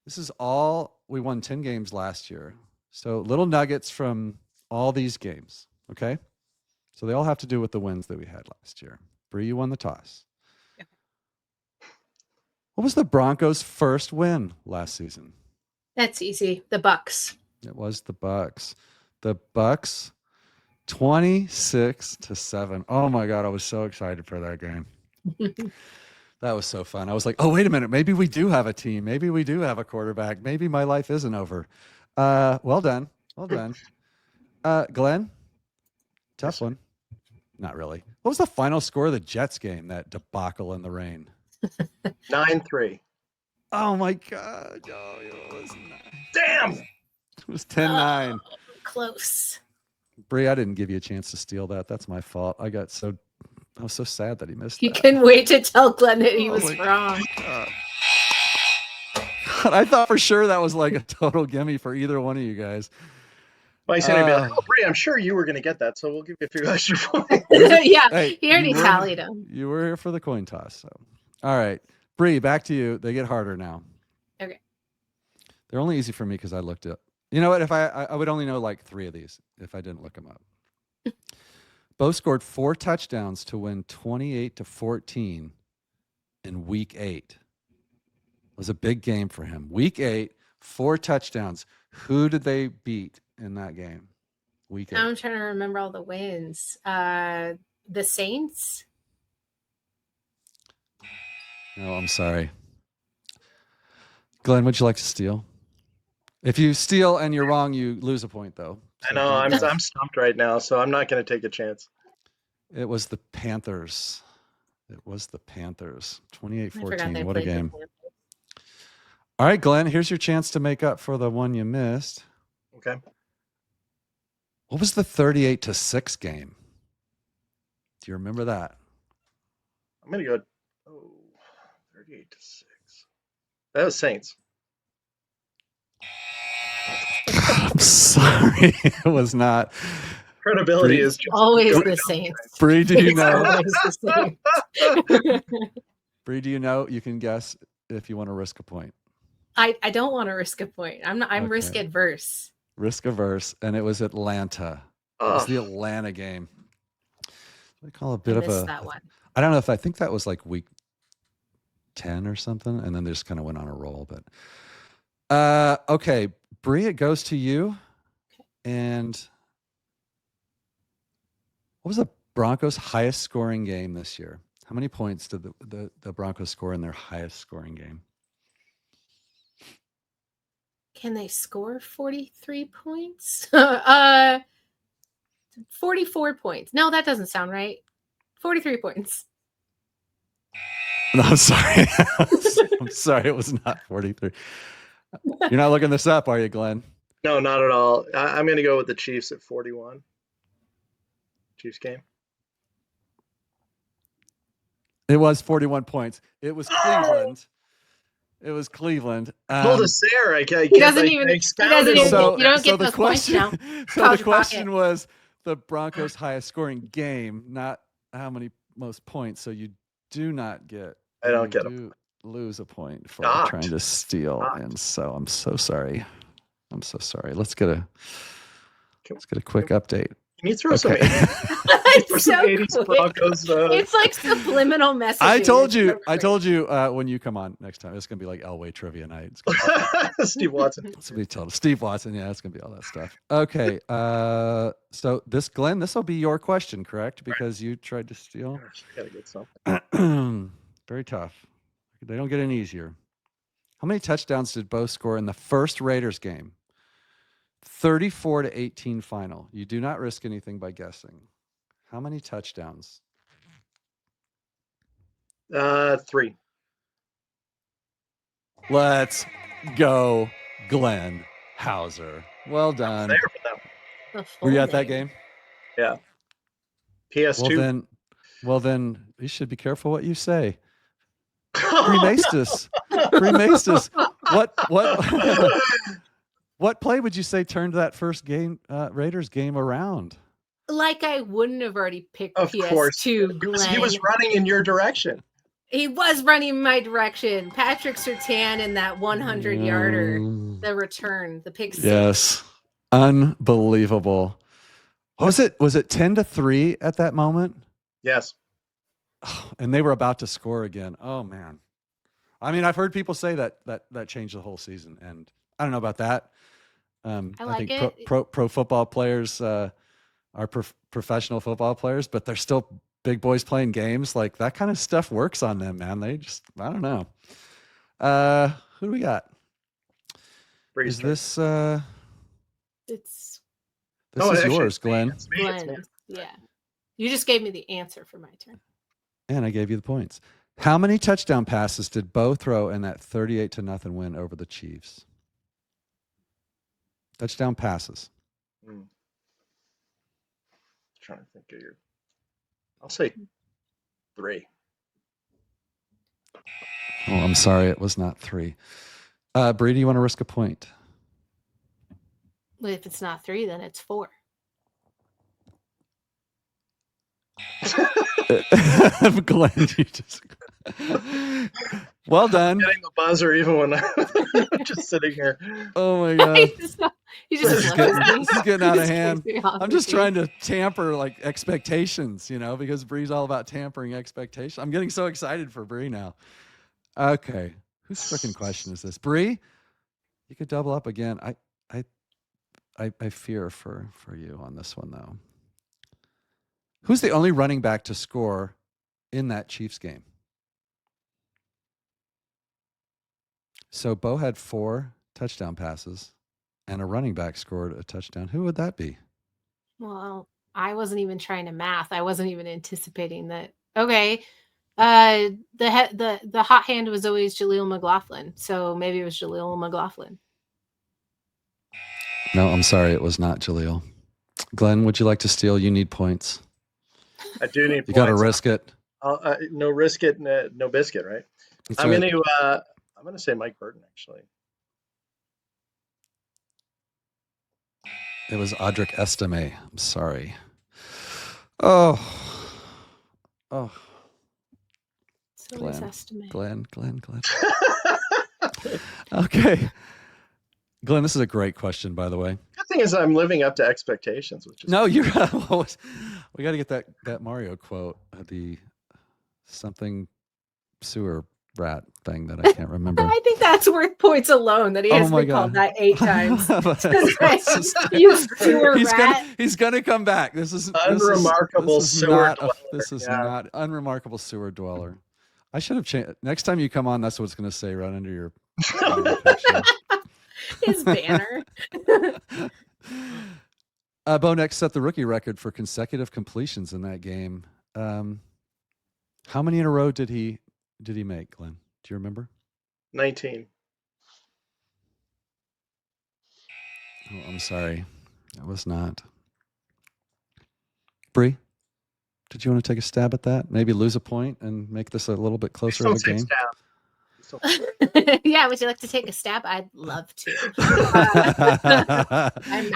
this is all, we won 10 games last year. So little nuggets from all these games. Okay. So they all have to do with the wins that we had last year. Bri, you won the toss. Yeah. What was the Broncos' first win last season? That's easy. The Bucks. It was the Bucks. The Bucks 26-7. Oh my God. I was so excited for that game. That was so fun. I was like, oh, wait a minute. Maybe we do have a team. Maybe we do have a quarterback. Maybe my life isn't over. Well done. Well done. Glenn, tough one. Not really. What was the final score of the Jets game, that debacle in the rain? 9-3. Oh my God. Oh, it was damn. It was 10-9. Oh, close. Bri, I didn't give you a chance to steal that. That's my fault. I was so sad that he missed that. Couldn't wait to tell Glenn that he was wrong. God, I thought for sure that was like a total gimme for either one of you guys. Well, he's going to be like, oh, Bri, I'm sure you were going to get that, so we'll give you a few extra points. Yeah, hey, he already tallied them. You were here for the coin toss. So, all right. Bri, back to you. They get harder now. Okay. They're only easy for me because I looked up. You know what? If I would only know like 3 of these if I didn't look them up. Bo scored 4 touchdowns to win 28-14 in week 8. It was a big game for him. Week 8, 4 touchdowns. Who did they beat in that game? Week 8. I'm trying to remember all the wins. The Saints? No, I'm sorry. Glenn, would you like to steal? If you steal and you're wrong, you lose a point, though. So I know. I'm stumped right now, so I'm not going to take a chance. It was the Panthers. 28-14. What a game. All right, Glenn, here's your chance to make up for the one you missed. Okay. What was the 38-6 game? Do you remember that? I'm going to go 38-6. That was Saints. I'm sorry. It was not. Credibility Bree- is just Always going the down Saints. Bree, do you It's know? always the Saints. Bree, do you know? You can guess if you want to risk a point. I don't want to risk a point. I'm Okay. risk adverse. Risk averse, and it was Atlanta. It was the Ugh. Atlanta game. I call it a I bit of missed a. that one. I don't know if I think that was like week 10 or something, and then they just kind of went on a roll. But okay, Bree, it goes to you. And what was the Broncos' highest scoring game this year? How many points did the Broncos score in their highest scoring game? Can they score 43 points? 44 points. No, that doesn't sound right. 43 points. No, I'm sorry. I'm sorry. It was not 43. You're not looking this up, are you, Glenn? No, not at all. I'm going to go with the Chiefs at 41. Chiefs game. It was 41 points. It was Cleveland. It was Cleveland. Told us there. I can't. He doesn't even. You don't get those points now. So the question was the Broncos' highest scoring game, not how many most points. So you do not get. I don't get you lose a point for Shocked. trying to steal, and so I'm so sorry. I'm so sorry. Let's get a quick update. Can you throw some 80s Broncos? It's like subliminal messaging. I told you when you come on next time, it's gonna be like Elway trivia night. Steve Watson. It's gonna be total Steve Watson. Yeah, it's gonna be all that stuff. Okay. So Glenn, this will be your question, correct? Because you tried to steal. Gosh, I gotta get something. Very tough. They don't get any easier. How many touchdowns did Bo score in the first Raiders game? 34-18 final. You do not risk anything by guessing. How many touchdowns? 3. Let's go, Glenn Hauser. Well done. There for them. Were you at that game? Yeah. PS2. Well then, you should be careful what you say. Bri Maestas. Bri Maestas. What play would you say turned that first game, Raiders game around? Like I wouldn't have already picked Of PS2, course. Glenn. He was running in your direction. He was running in my direction. Patrick Surtain in that 100-yarder, the return, the pick six. Yes. Unbelievable. Was it 10-3 at that moment? Yes. And they were about to score again. Oh man. I mean, I've heard people say that changed the whole season, and I don't know about that. I think it. pro football players are professional football players, but they're still big boys playing games. Like that kind of stuff works on them, man. They just, I don't know. Who do we got? Breeze Is this It's is yours, Glenn? It's me. Glenn. Yeah. You just gave me the answer for my turn. And I gave you the points. How many touchdown passes did Bo throw in that 38-0 win over the Chiefs? Touchdown passes. Trying to think of your. I'll say 3. Oh, I'm sorry. It was not 3. Bree, do you want to risk a point? Well, if it's not 3, then it's 4. Glenn, you just. Well done. I'm getting the buzzer even when I'm just sitting here. Oh my god. This is getting out of hand. I'm just trying to tamper like expectations, because Bree's all about tampering expectations. I'm getting so excited for Bree now. Okay. Whose freaking question is this? Bree, you could double up again. I fear for you on this one though. Who's the only running back to score in that Chiefs game? So Bo had 4 touchdown passes and a running back scored a touchdown. Who would that be? Well, I wasn't even trying to math. I wasn't even anticipating that. Okay. The hot hand was always Jaleel McLaughlin, so maybe it was Jaleel McLaughlin. No, I'm sorry, it was not Jaleel. Glenn, would you like to steal? You need points. I do need You got to points. risk it. No risk it, no biscuit, right? That's I'm right. gonna say Mike Burton, actually. It was Audric Estime. I'm sorry. Oh. So Glenn. Glenn. Okay. Glenn, this is a great question, by the way. Good thing is I'm living up to expectations, which is no, you're. We got to get that Mario quote, the something sewer rat thing that I can't remember. I think that's worth points alone. That he has been called that 8 times. He's gonna come back. This is unremarkable sewer dweller. This is not unremarkable sewer dweller. I should have changed. Next time you come on, that's what it's going to say right under your picture. His banner. Bo Nix set the rookie record for consecutive completions in that game. How many in a row did he make, Glenn? Do you remember? 19. Oh, I'm sorry. It was not. Bri, did you want to take a stab at that? Maybe lose a point and make this a little bit closer of a game? Yeah, would you like to take a stab? I'd love to.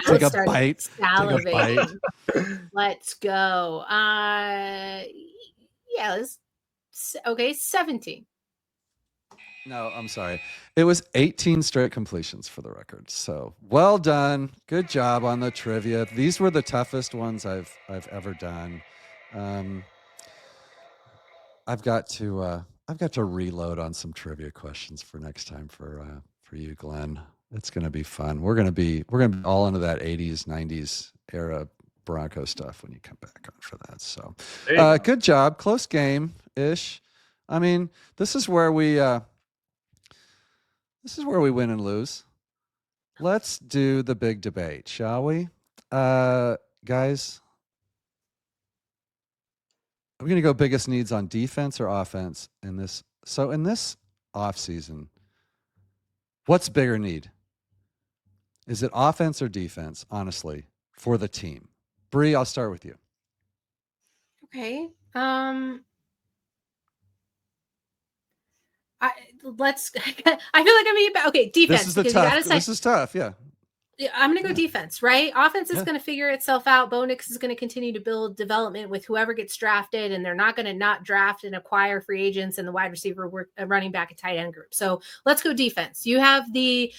Take a bite. Salivating. Let's go. Yeah, okay, 17. No, I'm sorry. It was 18 straight completions for the record. So well done. Good job on the trivia. These were the toughest ones I've ever done. I've got to reload on some trivia questions for next time for you, Glenn. It's going to be fun. We're going to be all into that 80s, 90s era Bronco stuff when you come back on for that. So good job. Close game ish. I mean, this is where we win and lose. Let's do the big debate, shall we? Guys, I'm going to go biggest needs on defense or offense in this. So in this offseason, what's bigger need? Is it offense or defense, honestly, for the team? Bri, I'll start with you. Okay. I feel like okay, defense. This is tough. Yeah. I'm going to go defense, right? Offense is going to figure itself out. Bo Nix is going to continue to build development with whoever gets drafted, and they're not going to not draft and acquire free agents and the wide receiver running back and tight end group. So let's go defense. You have the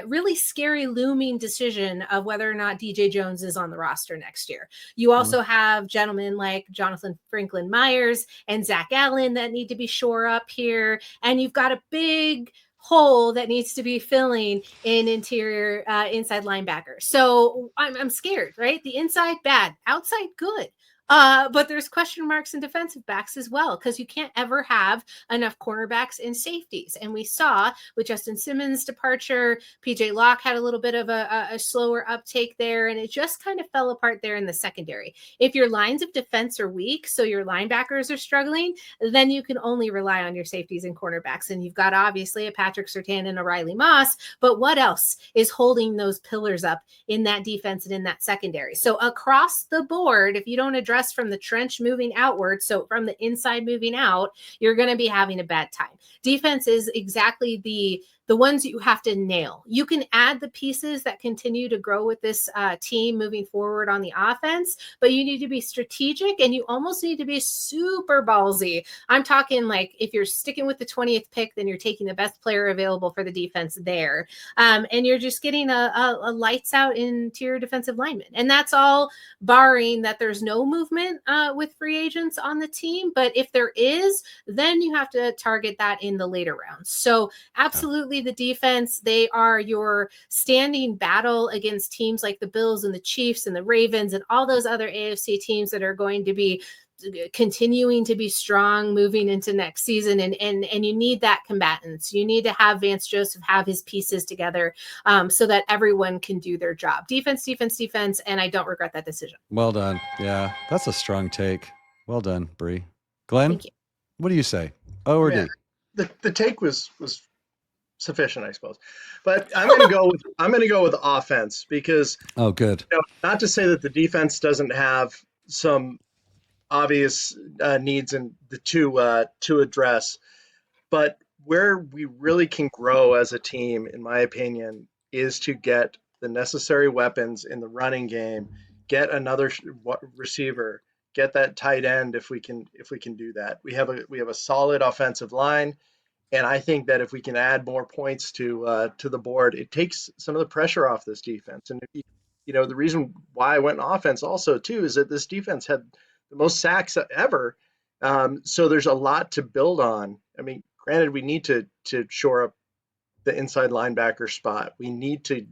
really scary looming decision of whether or not DJ Jones is on the roster next year. You also have gentlemen like Jonathan Franklin Myers and Zach Allen that need to be shore up here. And you've got a big hole that needs to be filling in interior inside linebacker. So I'm scared, right? The inside bad, outside good. But there's question marks in defensive backs as well, because you can't ever have enough cornerbacks and safeties. And we saw with Justin Simmons' departure, PJ Locke had a little bit of a slower uptake there, and it just kind of fell apart there in the secondary. If your lines of defense are weak, so your linebackers are struggling, then you can only rely on your safeties and cornerbacks. And you've got obviously a Patrick Surtain and a Riley Moss, but what else is holding those pillars up in that defense and in that secondary? So across the board, if you don't address from the trench moving outward, so from the inside moving out, you're going to be having a bad time. Defense is exactly the ones you have to nail. You can add the pieces that continue to grow with this team moving forward on the offense, but you need to be strategic and you almost need to be super ballsy. I'm talking like if you're sticking with the 20th pick, then you're taking the best player available for the defense there. And you're just getting a lights out interior defensive lineman. And that's all barring that there's no movement with free agents on the team. But if there is, then you have to target that in the later rounds. So absolutely the defense, they are your standing battle against teams like the Bills and the Chiefs and the Ravens and all those other AFC teams that are going to be continuing to be strong moving into next season. And you need that combatants. You need to have Vance Joseph have his pieces together so that everyone can do their job. Defense. And I don't regret that decision. Well done. Yeah, that's a strong take. Well done, Bri. Glenn? Thank you. What do you say? O or Yeah, D? the take was sufficient, I suppose. But I'm going to go with offense because Oh, good. not to say that the defense doesn't have some obvious needs and to address, but where we really can grow as a team, in my opinion, is to get the necessary weapons in the running game, get another receiver, get that tight end if we can do that. We have a solid offensive line, and I think that if we can add more points to the board, it takes some of the pressure off this defense. And the reason why I went in offense also too is that this defense had the most sacks ever. So there's a lot to build on. I mean, granted, we need to shore up the inside linebacker spot. We need to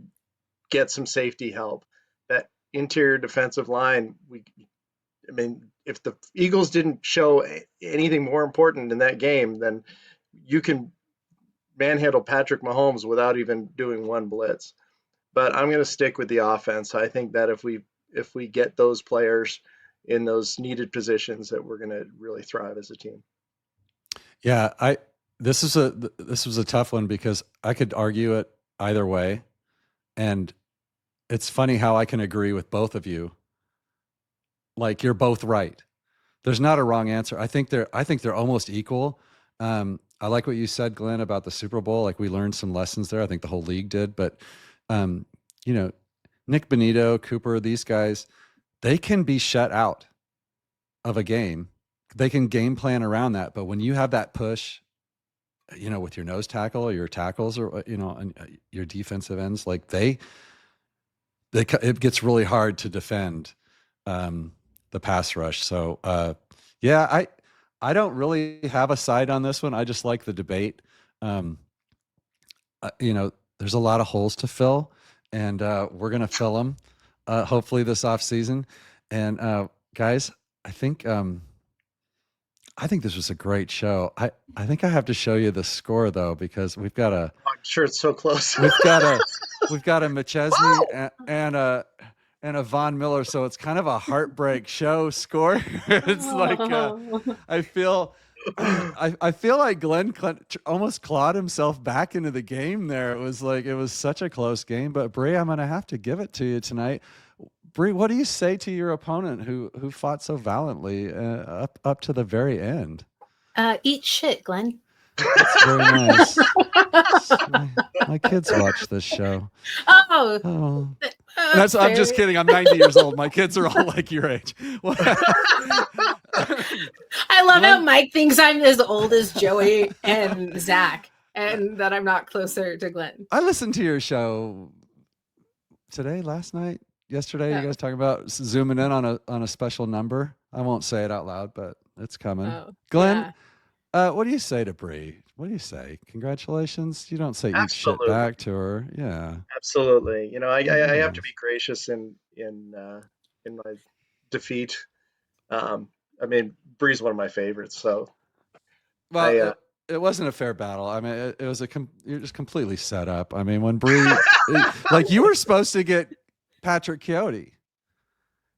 get some safety help. That interior defensive line, I mean, if the Eagles didn't show anything more important in that game, then you can manhandle Patrick Mahomes without even doing one blitz. But I'm going to stick with the offense. I think that if we get those players in those needed positions, that we're going to really thrive as a team. Yeah, this was a tough one because I could argue it either way, and it's funny how I can agree with both of you. Like you're both right. There's not a wrong answer. I think they're almost equal. I like what you said, Glenn, about the Super Bowl. Like we learned some lessons there. I think the whole league did, but um, you know, Nick Bonito, Cooper, these guys, they can be shut out of a game. They can game plan around that. But when you have that push, with your nose tackle or your tackles or, and your defensive ends, like it gets really hard to defend the pass rush. So, yeah, I don't really have a side on this one. I just like the debate. There's a lot of holes to fill, and we're going to fill them hopefully this off season. And guys, I think this was a great show. I think I have to show you the score though, because we've got I'm sure it's so close. we've got a McChesney and a Von Miller, so it's kind of a heartbreak show score. It's like I feel like Glenn almost clawed himself back into the game there. It was such a close game, but Bri, I'm gonna have to give it to you tonight. Bri, what do you say to your opponent who fought so valiantly up to the very end? Eat shit, Glenn. That's very nice. My kids watch this show. Oh. I'm just kidding. I'm 90 years old. My kids are all like your age. I love how Mike thinks I'm as old as Joey and Zach, and that I'm not closer to Glenn. I listened to your show last night, yesterday. You guys talking about zooming in on a special number. I won't say it out loud, but it's coming. Glenn, what do you say to Bri? What do you say? Congratulations. You don't say eat shit back to her. Yeah. Absolutely. I have to be gracious in my defeat. I mean, Bri's one of my favorites. So, well, it wasn't a fair battle. I mean, it was you're just completely set up. I mean, when Bri, like you were supposed to get Patrick Coyote.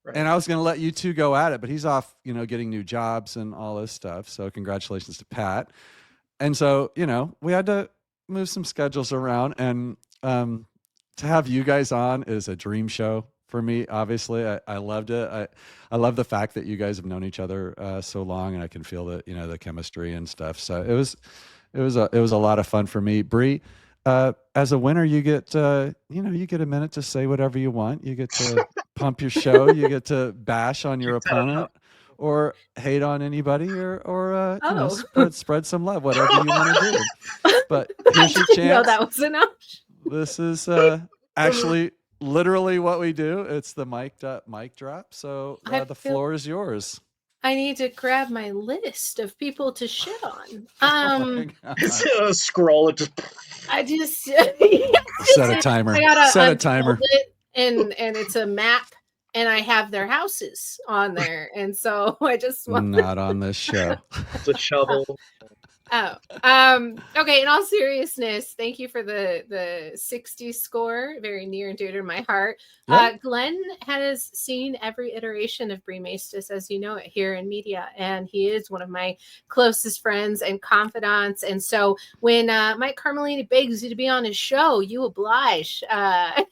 Right. And I was going to let you two go at it, but he's off, getting new jobs and all this stuff. So congratulations to Pat. And so, we had to move some schedules around, and to have you guys on is a dream show for me. Obviously, I loved it. I love the fact that you guys have known each other so long, and I can feel that, the chemistry and stuff. So it was a lot of fun for me. Bri, as a winner, you get a minute to say whatever you want. You get to pump your show. You get to bash on your opponent or hate on anybody or spread some love, whatever you want to do. But here's your chance. No, that was enough. This is actually literally what we do. It's the mic drop. So the floor is yours. I need to grab my list of people to shit on. It's a scroll. I just set a timer. Set a timer. And it's a map, and I have their houses on there, and so I just want not on this show. It's a shovel. Oh, okay. In all seriousness, thank you for the 60 score. Very near and dear to my heart. Yep. Glenn has seen every iteration of Bri Maestas as you know it here in media, and he is one of my closest friends and confidants. And so when Mike Carmelini begs you to be on his show, you oblige,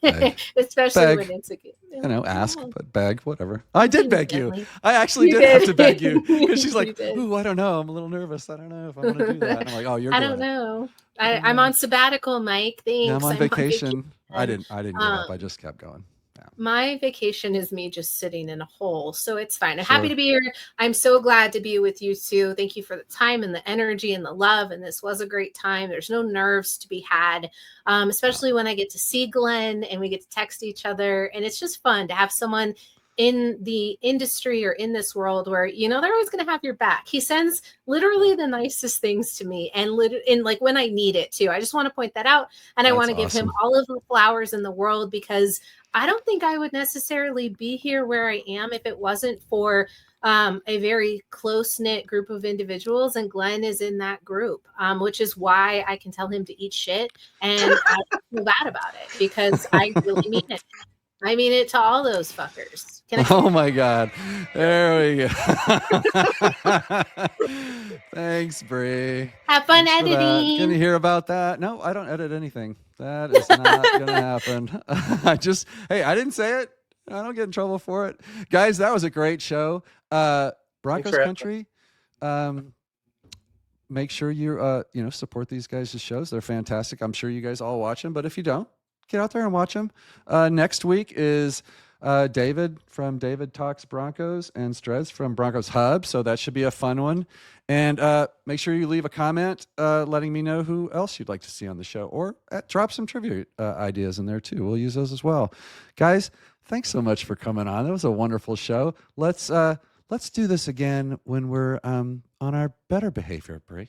Beg. especially when Beg. it's a good. You know, ask, Oh, but beg, whatever. I did beg you. gently. I actually You did have to did. beg you because she's You like, did. "Ooh, I don't know. I'm a little nervous. I don't know if I want to do that." And I'm like, "Oh, you're I doing don't it." know. I don't I'm know. on sabbatical, Mike. Yeah, I'm Thanks. on I'm on vacation. vacation. I didn't give up. I just kept going. Yeah. My vacation is me just sitting in a hole, so it's fine. I'm happy Sure. to be here. I'm so glad to be with you too. Thank you for the time and the energy and the love. And this was a great time. There's no nerves to be had, especially when I get to see Glenn and we get to text each other. And it's just fun to have someone in the industry or in this world where you know they're always going to have your back. He sends literally the nicest things to me, and like when I need it too. I just want to point that out, and I want That's to give him awesome. all of the flowers in the world because I don't think I would necessarily be here where I am if it wasn't for a very close knit group of individuals, and Glenn is in that group, which is why I can tell him to eat shit, and I don't feel bad about it because I really mean it. I mean it to all those fuckers. Can I? Oh my God. There we go. Thanks, Bri. Have fun Thanks for that. Can you editing. hear about that? No, I don't edit anything. That is not gonna happen. Hey, I didn't say it. I don't get in trouble for it. Guys, that was a great show. Thanks Broncos for having country. Um, make sure you support these guys' shows. They're fantastic. I'm sure you guys all watch them, but if you don't, get out there and watch them. Next week is David from David Talks Broncos and Strez from Broncos Hub, so that should be a fun one. And make sure you leave a comment letting me know who else you'd like to see on the show, or drop some trivia ideas in there too. We'll use those as well. Guys, thanks so much for coming on. That was a wonderful show. Let's do this again when we're on our better behavior, Bri.